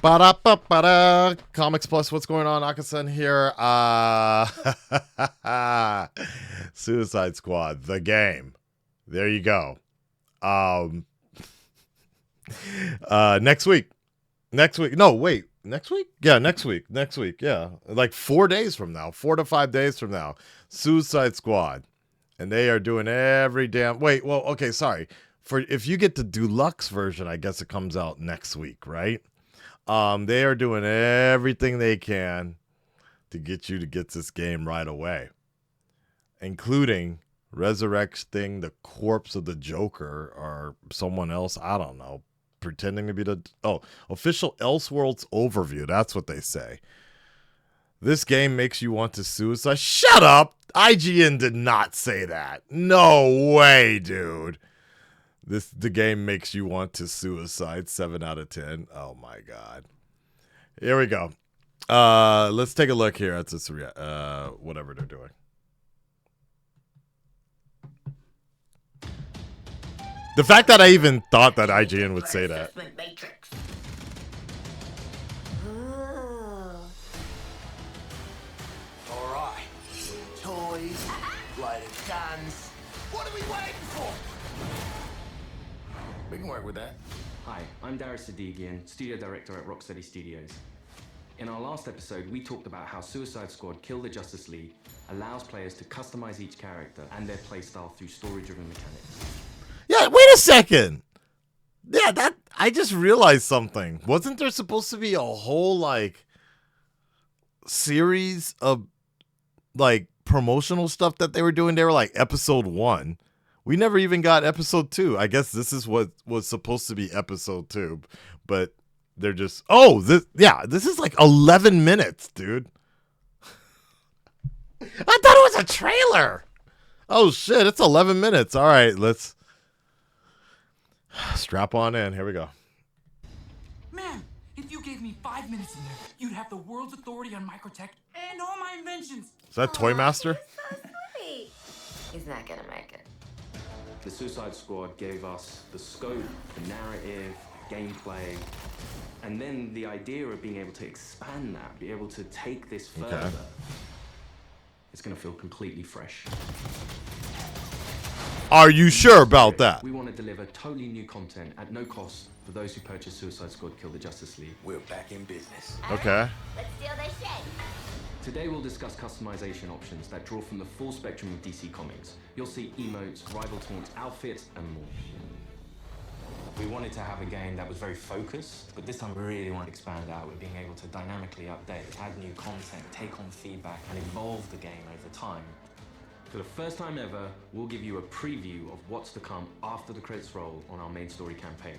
Ba-da-ba-ba-da. Comics Plus, what's going on? Akasan here. Suicide Squad, the game. There you go. Next week. No, wait. Next week? Yeah, next week. Yeah. Like 4 days from now. 4 to 5 days from now. Suicide Squad. And they are doing every damn... Wait, well, okay, sorry. If you get the deluxe version, I guess it comes out next week, right? They are doing everything they can to get you to get this game right away, including resurrecting the corpse of the Joker or someone else. I don't know, pretending to be the official Elseworlds overview. That's what they say. This game makes you want to suicide. Shut up! IGN did not say that. No way, dude. The game makes you want to suicide. 7 out of 10. Oh my god. Here we go. Let's take a look here at this whatever they're doing. The fact that I even thought that IGN would say that. Alright. Toys, lighted guns. What are we waiting for? We can work with that. Hi, I'm Darius Sadigian, Studio Director at Rocksteady Studios. In our last episode, we talked about how Suicide Squad Kill the Justice League allows players to customize each character and their playstyle through story-driven mechanics. Yeah, wait a second. Yeah, I just realized something. Wasn't there supposed to be a whole, like, series of, like, promotional stuff that they were doing? They were, like, episode 1. We never even got episode 2. I guess this is what was supposed to be episode 2, but they're just, this is like 11 minutes, dude. I thought it was a trailer. Oh shit, it's 11 minutes. All right, let's strap on in. Here we go. Man, if you gave me 5 minutes in there, you'd have the world's authority on microtech and all my inventions. Is that Toy Master? So sweet. He's not gonna make it. The Suicide Squad gave us the scope, the narrative, gameplay, and then the idea of being able to expand that, be able to take this further. Okay. It's going to feel completely fresh. Are you sure about that? We want to deliver totally new content at no cost for those who purchase Suicide Squad Kill the Justice League. We're back in business. Okay. Let's steal this shit. Today we'll discuss customization options that draw from the full spectrum of DC Comics. You'll see emotes, rival taunts, outfits, and more. We wanted to have a game that was very focused, but this time we really want to expand out with being able to dynamically update, add new content, take on feedback, and evolve the game over time. For the first time ever, we'll give you a preview of what's to come after the credits roll on our main story campaign.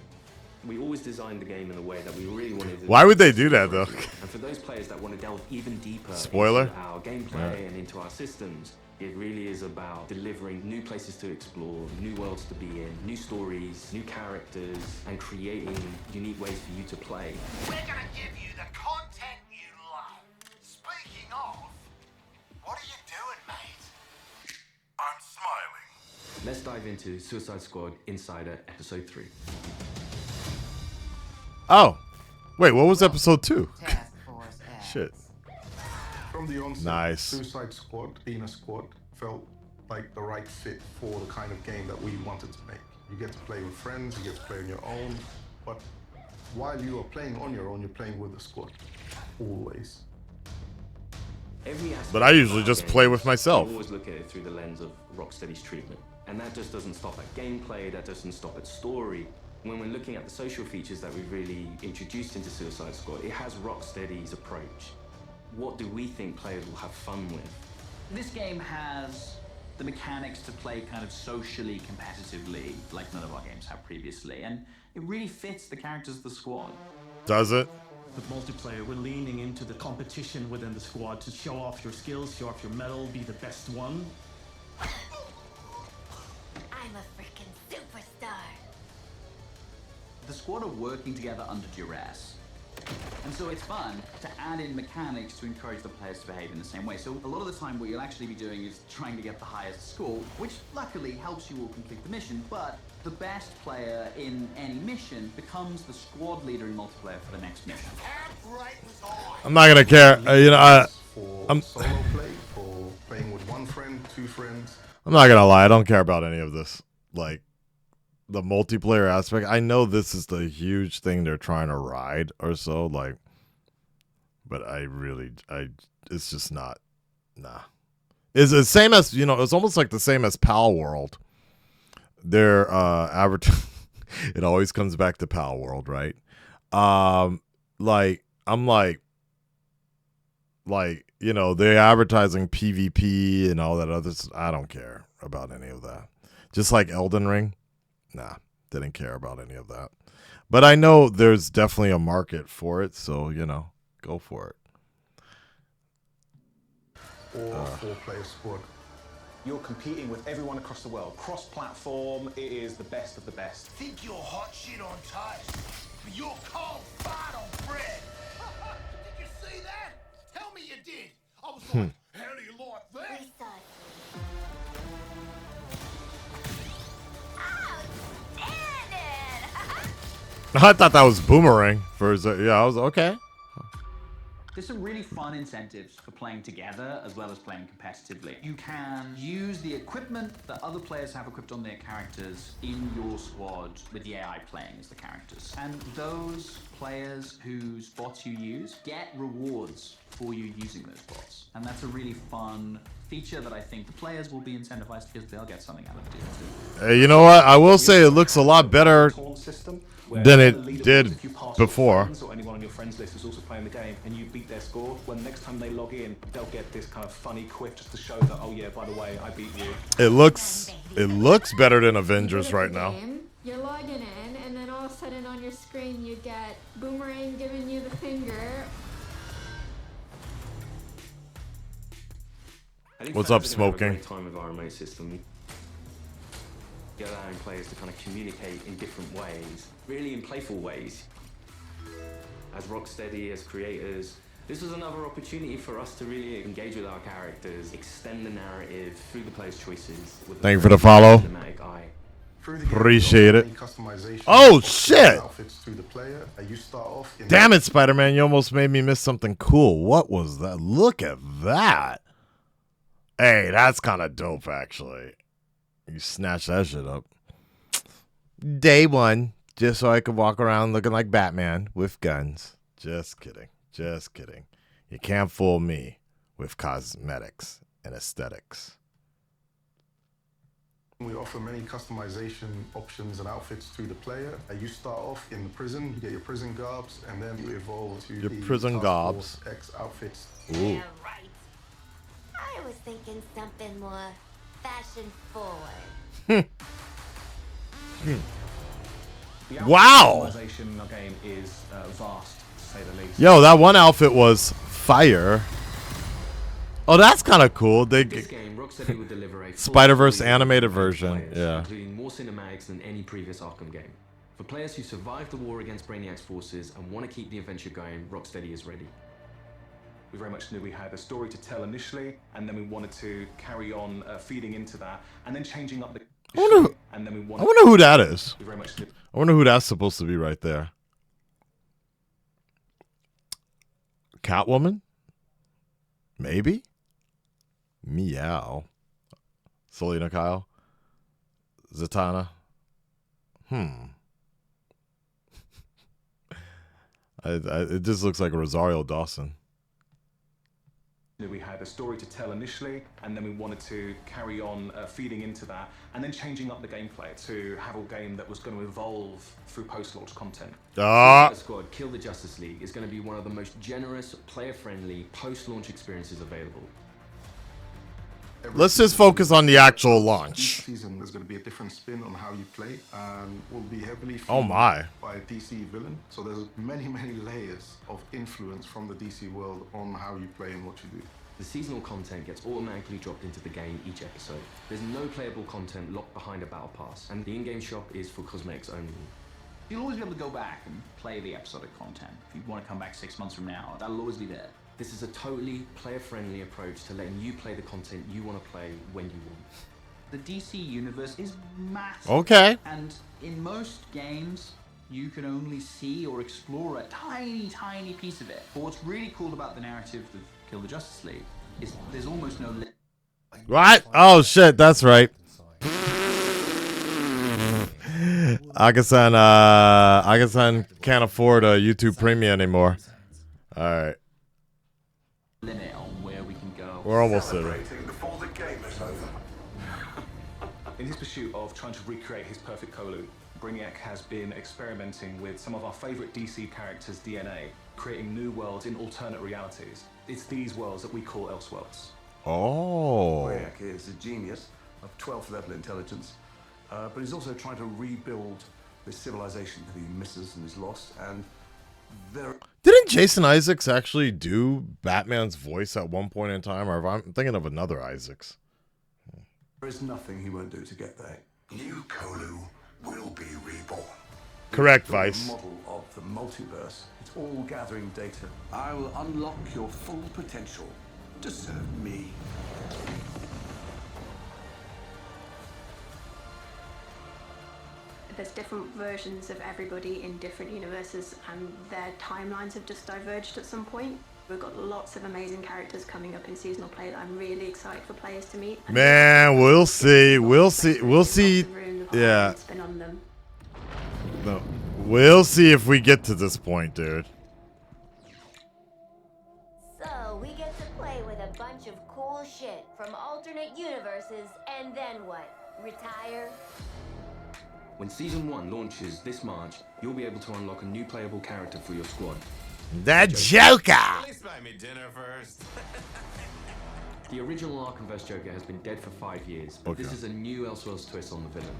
We always designed the game in a way that we really wanted to... Why would they do that, though? And for those players that want to delve even deeper Spoiler? into our gameplay and into our systems, it really is about delivering new places to explore, new worlds to be in, new stories, new characters, and creating unique ways for you to play. We're gonna give you the content you love. Speaking of, what are you doing, mate? I'm smiling. Let's dive into Suicide Squad Insider Episode 3. Oh, wait, what was episode 2? Shit. From the onset, Nice. Suicide Squad, being a squad, felt like the right fit for the kind of game that we wanted to make. You get to play with friends, you get to play on your own, but while you are playing on your own, you're playing with a squad. Always. But I usually just play with myself. I always look at it through the lens of Rocksteady's treatment. And that just doesn't stop at gameplay, that doesn't stop at story. When we're looking at the social features that we've really introduced into Suicide Squad, it has Rocksteady's approach. What do we think players will have fun with? This game has the mechanics to play kind of socially competitively, like none of our games have previously, and it really fits the characters of the squad. Does it? With multiplayer, we're leaning into the competition within the squad to show off your skills, show off your mettle, be the best one. I'm a freaking superstar. The squad are working together under duress. And so it's fun to add in mechanics to encourage the players to behave in the same way. So a lot of the time what you'll actually be doing is trying to get the highest score, which luckily helps you all complete the mission, but the best player in any mission becomes the squad leader in multiplayer for the next mission. I'm not gonna care. For solo play, for playing with one friend, two friends. I'm not gonna lie. I don't care about any of this. Like the multiplayer aspect. I know this is the huge thing they're trying to ride or so. Like, but it's just not. Nah. It's the same as It's almost like the same as Pal World. Their it always comes back to Pal World, right? They're advertising PvP and all that other stuff. I don't care about any of that. Just like Elden Ring. Nah, didn't care about any of that. But I know there's definitely a market for it, so, go for it. Or four-player squad. You're competing with everyone across the world. Cross-platform, it is the best of the best. Think you're hot shit on toast, but you're cold fart on bread. Did you see that? Tell me you did. I was like, how do you like that? I thought that was Boomerang. I was okay. There's some really fun incentives for playing together as well as playing competitively. You can use the equipment that other players have equipped on their characters in your squad with the AI playing as the characters. And those players whose bots you use get rewards for you using those bots. And that's a really fun feature that I think the players will be incentivized because they'll get something out of it too. Hey, you know what? I will say it looks a lot better than it did before. Or anyone on your friends list who's also playing the game and you beat their score, when next time they log in, they'll get this kind of funny quiff just to show that, oh yeah, by the way, I beat you. It looks better than Avengers right now. You're logging in, and then all of a sudden on your screen you get Boomerang giving you the finger. What's up, Smoking? Time with our remote system, allowing players to kind of communicate in different ways, really in playful ways. As Rocksteady, as creators, this was another opportunity for us to really engage with our characters, extend the narrative through the players' choices. Thank you for the follow. Appreciate it. Oh shit! Damn it, Spider-Man! You almost made me miss something cool. What was that? Look at that! Hey, that's kind of dope, actually. You snatch that shit up. Day one, just so I could walk around looking like Batman with guns. Just kidding. Just kidding. You can't fool me with cosmetics and aesthetics. We offer many customization options and outfits to the player. You start off in the prison, you get your prison garbs, and then you evolve to your the prison garbs. X outfits. Ooh. Yeah, right. I was thinking something more fashion forward. Wow. Customization game is vast, to say the least. Yo, that one outfit was fire. Oh, that's kind of cool. They This game, Rocksteady would deliver a full Spider-Verse suite animated of version, players, yeah. including more cinematics than any previous Arkham game. For players who survived the war against Brainiac's forces and want to keep the adventure going, Rocksteady is ready. We very much knew we had a story to tell initially, and then we wanted to carry on feeding into that, and then changing up the. I wonder who that is. We very much knew. I wonder who that's supposed to be right there. Catwoman? Maybe? Meow. Selena Kyle? Zatanna? It just looks like Rosario Dawson. We had a story to tell initially, and then we wanted to carry on feeding into that, and then changing up the gameplay to have a game that was going to evolve through post-launch content. Suicide Squad Kill the Justice League is going to be one of the most generous, player-friendly post-launch experiences available. Let's just focus on the actual launch. Each season there's going to be a different spin on how you play, and will be heavily Oh my. by a DC villain. So there's many layers of influence from the DC world on how you play and what you do. The seasonal content gets automatically dropped into the game each episode. There's no playable content locked behind a battle pass, and the in-game shop is for cosmetics only. You'll always be able to go back and play the episodic content. If you want to come back 6 months from now, that'll always be there. This is a totally player-friendly approach to letting you play the content you want to play when you want. The DC universe is massive. Okay. And in most games, you can only see or explore a tiny, tiny piece of it. But what's really cool about the narrative of Kill the Justice League is there's almost no... What? Oh shit, that's right. Aga-san can't afford a YouTube Premium anymore. Alright. limit on where we can go. We're almost there. Before the game is over. In his pursuit of trying to recreate his perfect Kolu, Brainiac has been experimenting with some of our favorite DC characters' DNA, creating new worlds in alternate realities. It's these worlds that we call Elseworlds. Oh. Brainiac is a genius of 12th level intelligence, but he's also trying to rebuild this civilization that he misses and is lost. And there. Didn't Jason Isaacs actually do Batman's voice at one point in time, or if I'm thinking of another Isaacs? There is nothing he won't do to get there. New Kolu will be reborn. Correct, The Vice. model of the multiverse. It's all gathering data. I will unlock your full potential to serve me. There's different versions of everybody in different universes, and their timelines have just diverged at some point. We've got lots of amazing characters coming up in seasonal play that I'm really excited for players to meet. Man, we'll see. We'll see. We'll see. Yeah. Spin on them. No. We'll see if we get to this point, dude. So, we get to play with a bunch of cool shit from alternate universes, and then what? Retire? When Season 1 launches this March, you'll be able to unlock a new playable character for your squad. The Joker! Please buy me dinner first. The original Arkhamverse Joker has been dead for 5 years, but this is a new Elseworlds twist on the villain.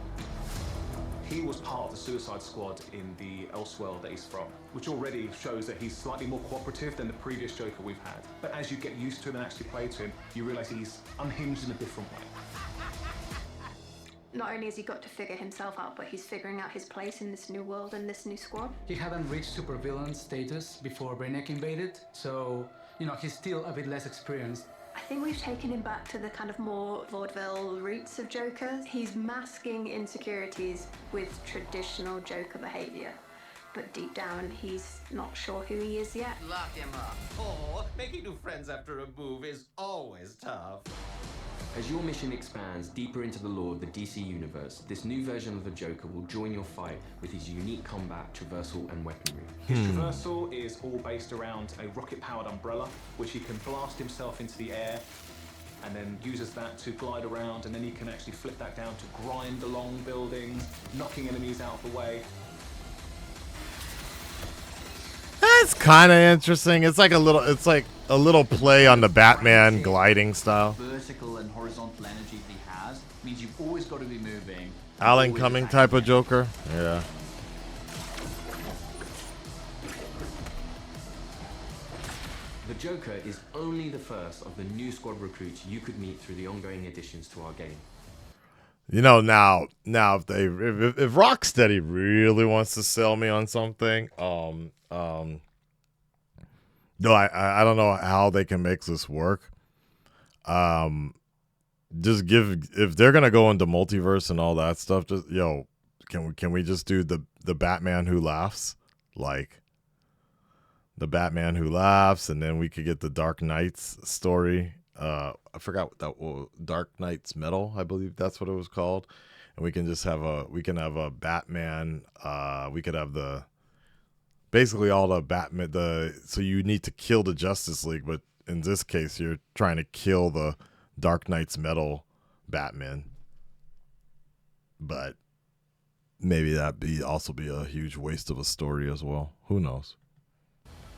He was part of the Suicide Squad in the Elseworld that he's from, which already shows that he's slightly more cooperative than the previous Joker we've had. But as you get used to him and actually play to him, you realize he's unhinged in a different way. Not only has he got to figure himself out, but he's figuring out his place in this new world and this new squad. He hadn't reached supervillain status before Brainiac invaded, so, you know, he's still a bit less experienced. I think we've taken him back to the kind of more vaudeville roots of Joker. He's masking insecurities with traditional Joker behavior. But deep down, he's not sure who he is yet. Lock him up. Oh, making new friends after a move is always tough. As your mission expands deeper into the lore of the DC universe, this new version of the Joker will join your fight with his unique combat, traversal, and weaponry. His traversal is all based around a rocket-powered umbrella, which he can blast himself into the air, and then uses that to glide around, and then he can actually flip that down to grind along buildings, knocking enemies out of the way. That's kind of interesting. It's like a little play on the Batman gliding style. Vertical and horizontal energy that he has means you've always got to be moving. Alan Cumming type of Joker. Yeah. The Joker is only the first of the new squad recruits you could meet through the ongoing additions to our game. You know, now if Rocksteady really wants to sell me on something, no, I don't know how they can make this work. Just if they're gonna go into multiverse and all that stuff, just can we just do the Batman Who Laughs, like the Batman Who Laughs, and then we could get the Dark Knight's story. I forgot what that Dark Knight's Metal, I believe that's what it was called, and we can just have a Batman. We could have basically all the Batman. So you need to kill the Justice League, but in this case, you're trying to kill the Dark Knight's Metal Batman. But maybe that'd also be a huge waste of a story as well. Who knows?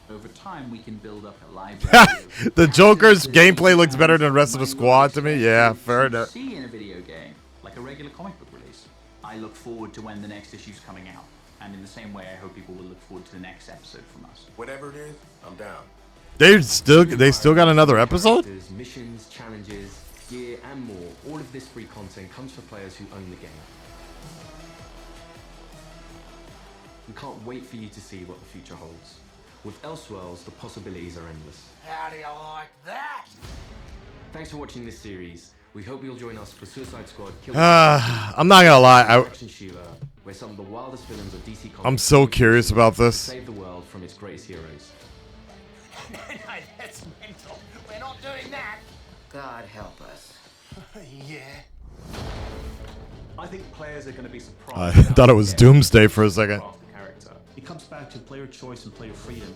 Over time, we can build up a library. The Joker's gameplay looks better than the rest of the squad to me. Yeah, fair enough. See in a video game, like a regular comic book release. I look forward to when the next issue's coming out, and in the same way, I hope people will look forward to the next episode from us. Whatever it is, I'm down. They still got another episode? There's missions, challenges, gear, and more. All of this free content comes for players who own the game. We can't wait for you to see what the future holds. With Elseworlds, the possibilities are endless. How do you like that? Thanks for watching this series. We hope you'll join us for Suicide Squad. I'm not gonna lie. Action shooter, where some of the wildest villains of DC Comics. I'm so curious about to this. save the world from its greatest heroes. No, that's mental. We're not doing that. God help us. Yeah. I think players are going to be I surprised. thought it was Doomsday for a second. Character. It comes back to player choice and player freedom.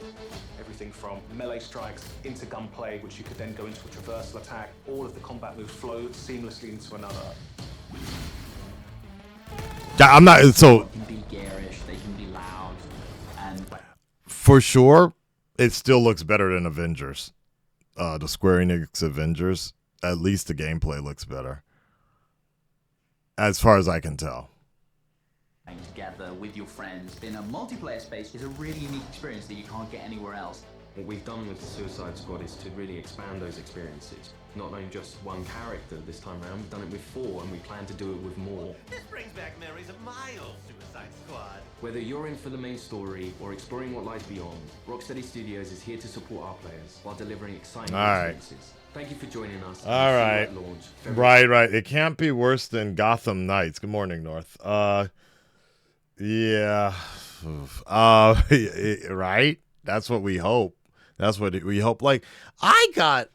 Everything from melee strikes into gunplay, which you could then go into a traversal attack. All of the combat moves flow seamlessly into another. Yeah, I'm not. So They can be garish, they can be loud, and for sure, it still looks better than Avengers. The Square Enix Avengers. At least the gameplay looks better, as far as I can tell. together with your friends in a multiplayer space is a really unique experience that you can't get anywhere else. What we've done with the Suicide Squad is to really expand those experiences. Not only just one character this time around, we've done it with 4 and we plan to do it with more. This brings back memories of my old Suicide Squad. Whether you're in for the main story or exploring what lies beyond, Rocksteady Studios is here to support our players while delivering exciting experiences. Thank you for joining us. All right. Right. It can't be worse than Gotham Knights. Good morning, North. Yeah. Right? That's what we hope. That's what we hope. Like, I got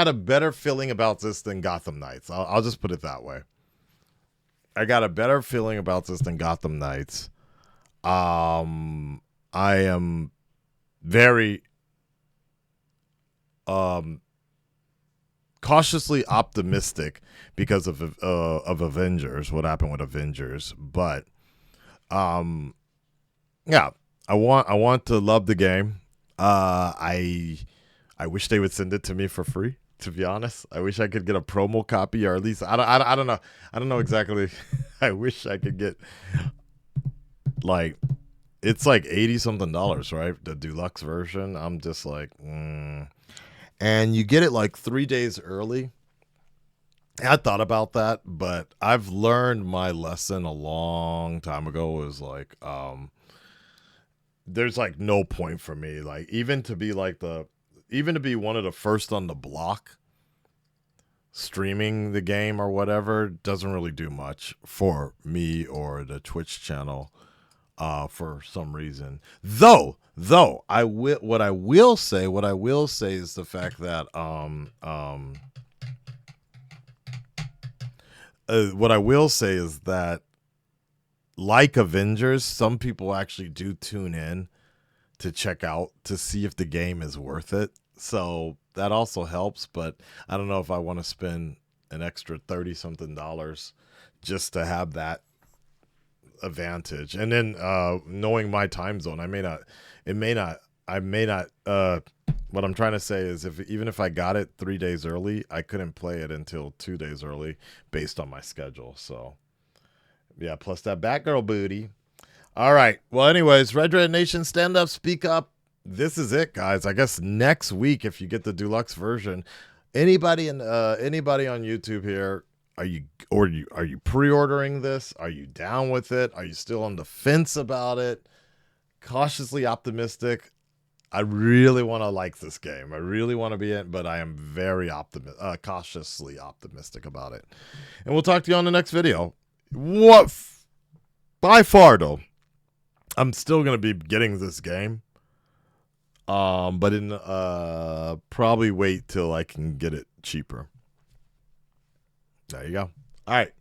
a better feeling about this than Gotham Knights. I'll just put it that way. I got a better feeling about this than Gotham Knights. I am very cautiously optimistic because of Avengers, what happened with Avengers, but yeah, I want to love the game. I wish they would send it to me for free, to be honest. I wish I could get a promo copy, or at least I don't know. I don't know exactly. I wish I could get, like, it's like $80 something, right? The deluxe version. I'm just like, and you get it like 3 days early. I thought about that, but I've learned my lesson a long time ago. Is like, there's like no point for me, like, even to be one of the first on the block streaming the game or whatever doesn't really do much for me or the Twitch channel for some reason. Though what I will say is the fact that what I will say is that, like Avengers, some people actually do tune in to check out to see if the game is worth it. So that also helps, but I don't know if I want to spend an extra $30 something just to have that advantage. And then knowing my time zone, what I'm trying to say is, even if I got it 3 days early, I couldn't play it until 2 days early based on my schedule. So yeah, plus that Batgirl booty. All right. Well, anyways, Red Nation, stand up, speak up. This is it, guys. I guess next week, if you get the deluxe version, anybody on YouTube here, are you pre-ordering this? Are you down with it? Are you still on the fence about it? Cautiously optimistic. I really want to like this game. I really want to be in, but I am very cautiously optimistic about it. And we'll talk to you on the next video. By far, though, I'm still going to be getting this game. But probably wait till I can get it cheaper. There you go. All right.